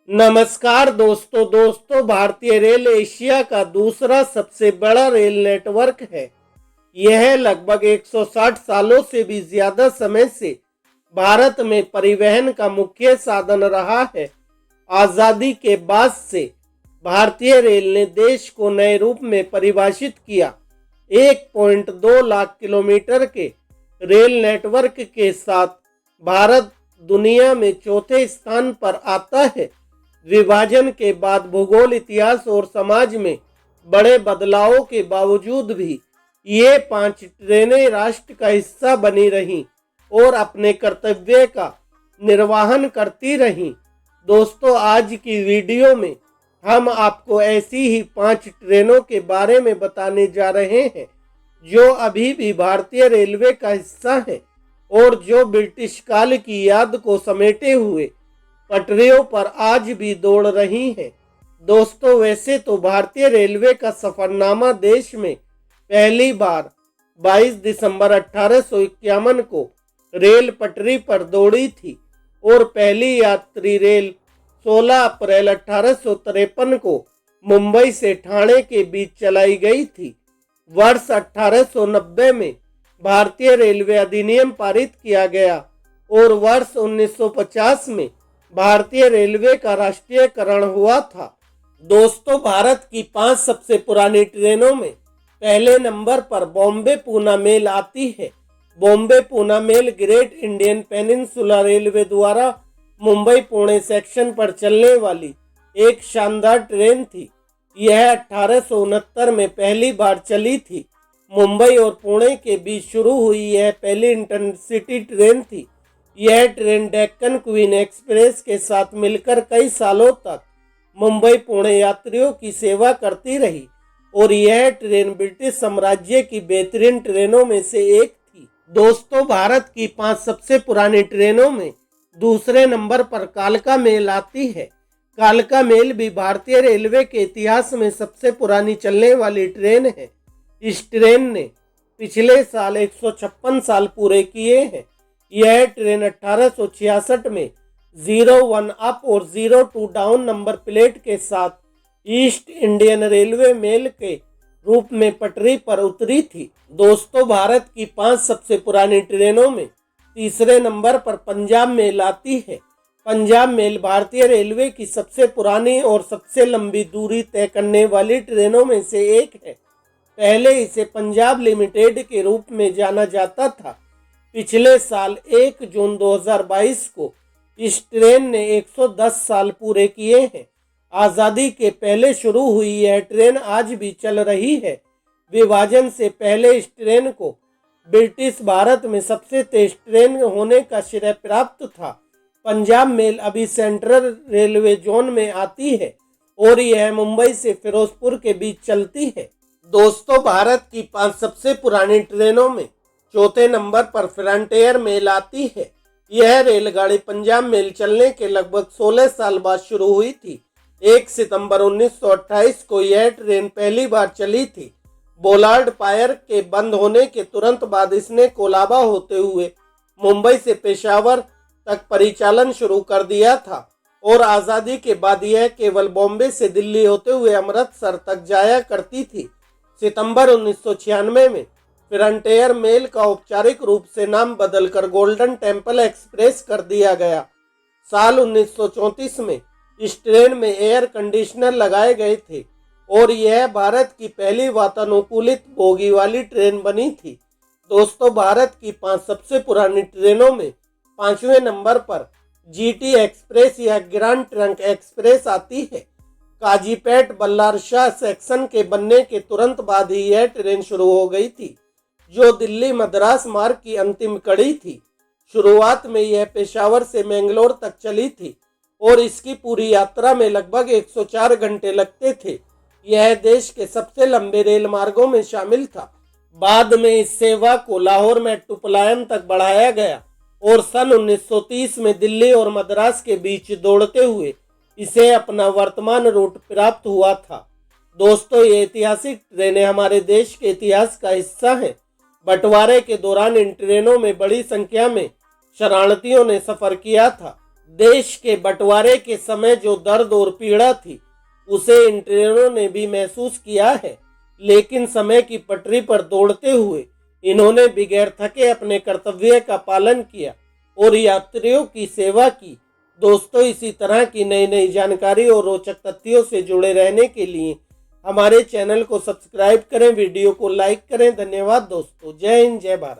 नमस्कार दोस्तों भारतीय रेल एशिया का दूसरा सबसे बड़ा रेल नेटवर्क है। यह लगभग 160 सालों से भी ज्यादा समय से भारत में परिवहन का मुख्य साधन रहा है। आजादी के बाद से भारतीय रेल ने देश को नए रूप में परिभाषित किया। 1.2 लाख किलोमीटर के रेल नेटवर्क के साथ भारत दुनिया में चौथे स्थान पर आता है। विभाजन के बाद भूगोल, इतिहास और समाज में बड़े बदलावों के बावजूद भी ये 5 ट्रेनें राष्ट्र का हिस्सा बनी रहीं और अपने कर्तव्य का निर्वहन करती रहीं। दोस्तों, आज की वीडियो में हम आपको ऐसी ही 5 ट्रेनों के बारे में बताने जा रहे हैं जो अभी भी भारतीय रेलवे का हिस्सा है और जो ब्रिटिश काल की याद को समेटे हुए पटरियों पर आज भी दौड़ रही हैं। दोस्तों, वैसे तो भारतीय रेलवे का सफरनामा देश में पहली बार 22 दिसंबर 1851 को रेल पटरी पर दौड़ी थी और पहली यात्री रेल 16 अप्रैल 1853 को मुंबई से ठाणे के बीच चलाई गई थी। वर्ष 1890 में भारतीय रेलवे अधिनियम पारित किया गया और वर्ष 1950 में भारतीय रेलवे का राष्ट्रीयकरण हुआ था। दोस्तों, भारत की 5 सबसे पुरानी ट्रेनों में पहले नंबर पर बॉम्बे पूना मेल आती है। Bombay Poona mail great Indian peninsula railway द्वारा मुंबई पुणे सेक्शन पर चलने वाली एक शानदार ट्रेन थी। यह 1869 में पहली बार चली थी। मुंबई और पुणे के बीच शुरू हुई यह पहली इंटरसिटी ट्रेन थी। यह ट्रेन डेक्कन क्वीन एक्सप्रेस के साथ मिलकर कई सालों तक मुंबई पुणे यात्रियों की सेवा करती रही और यह ट्रेन ब्रिटिश साम्राज्य की बेहतरीन ट्रेनों में से एक थी। दोस्तों, भारत की 5 सबसे पुरानी ट्रेनों में दूसरे नंबर पर कालका मेल आती है। कालका मेल भी भारतीय रेलवे के इतिहास में सबसे पुरानी चलने वाली ट्रेन है। इस ट्रेन ने पिछले साल 156 साल पूरे किए हैं। यह ट्रेन 1866 में 01 अप और 02 डाउन नंबर प्लेट के साथ ईस्ट इंडियन रेलवे मेल के रूप में पटरी पर उतरी थी। दोस्तों, भारत की 5 सबसे पुरानी ट्रेनों में तीसरे नंबर पर पंजाब मेल आती है। पंजाब मेल भारतीय रेलवे की सबसे पुरानी और सबसे लंबी दूरी तय करने वाली ट्रेनों में से एक है। पहले इसे पंजाब लिमिटेड के रूप में जाना जाता था। पिछले साल 1 जून 2022 को इस ट्रेन ने 110 साल पूरे किए हैं। आज़ादी के पहले शुरू हुई यह ट्रेन आज भी चल रही है। विभाजन से पहले इस ट्रेन को ब्रिटिश भारत में सबसे तेज ट्रेन होने का श्रेय प्राप्त था। पंजाब मेल अभी सेंट्रल रेलवे जोन में आती है और यह मुंबई से फिरोजपुर के बीच चलती है। दोस्तों, भारत की 5 सबसे पुरानी ट्रेनों में चौथे नंबर पर फ्रंटियर मेल आती है। यह रेलगाड़ी पंजाब मेल चलने के लगभग 16 साल बाद शुरू हुई थी। 1 सितंबर 1928 को यह ट्रेन पहली बार चली थी। बोलार्ड पायर के बंद होने के तुरंत बाद इसने कोलाबा होते हुए मुंबई से पेशावर तक परिचालन शुरू कर दिया था और आज़ादी के बाद यह केवल बॉम्बे से दिल्ली होते हुए अमृतसर तक जाया करती थी। सितंबर 1996 में फ्रंटियर मेल का औपचारिक रूप से नाम बदलकर गोल्डन टेम्पल एक्सप्रेस कर दिया गया। साल 1934 में इस ट्रेन में एयर कंडीशनर लगाए गए थे और यह भारत की पहली वातानुकूलित बोगी वाली ट्रेन बनी थी। दोस्तों, भारत की 5 सबसे पुरानी ट्रेनों में 5वें नंबर पर जीटी एक्सप्रेस या ग्रैंड ट्रंक एक्सप्रेस आती है। काजीपेट बल्लारशाह सेक्शन के बनने के तुरंत बाद ही यह ट्रेन शुरू हो गई थी, जो दिल्ली मद्रास मार्ग की अंतिम कड़ी थी। शुरुआत में यह पेशावर से मैंगलोर तक चली थी और इसकी पूरी यात्रा में लगभग 104 घंटे लगते थे। यह देश के सबसे लंबे रेल मार्गों में शामिल था। बाद में इस सेवा को लाहौर मेट्रोपॉलिटन तक बढ़ाया गया और सन 1930 में दिल्ली और मद्रास के बीच दौड़ते हुए इसे अपना वर्तमान रूट प्राप्त हुआ था। दोस्तों, ये ऐतिहासिक ट्रेनें हमारे देश के इतिहास का हिस्सा हैं। बंटवारे के दौरान इन ट्रेनों में बड़ी संख्या में शरणार्थियों ने सफर किया था। देश के बंटवारे के समय जो दर्द और पीड़ा थी उसे इन ट्रेनों ने भी महसूस किया है, लेकिन समय की पटरी पर दौड़ते हुए इन्होंने बगैर थके अपने कर्तव्य का पालन किया और यात्रियों की सेवा की। दोस्तों, इसी तरह की नई नई जानकारी और रोचक तथ्यों से जुड़े रहने के लिए हमारे चैनल को सब्सक्राइब करें, वीडियो को लाइक करें। धन्यवाद दोस्तों। जय हिंद, जय भारत।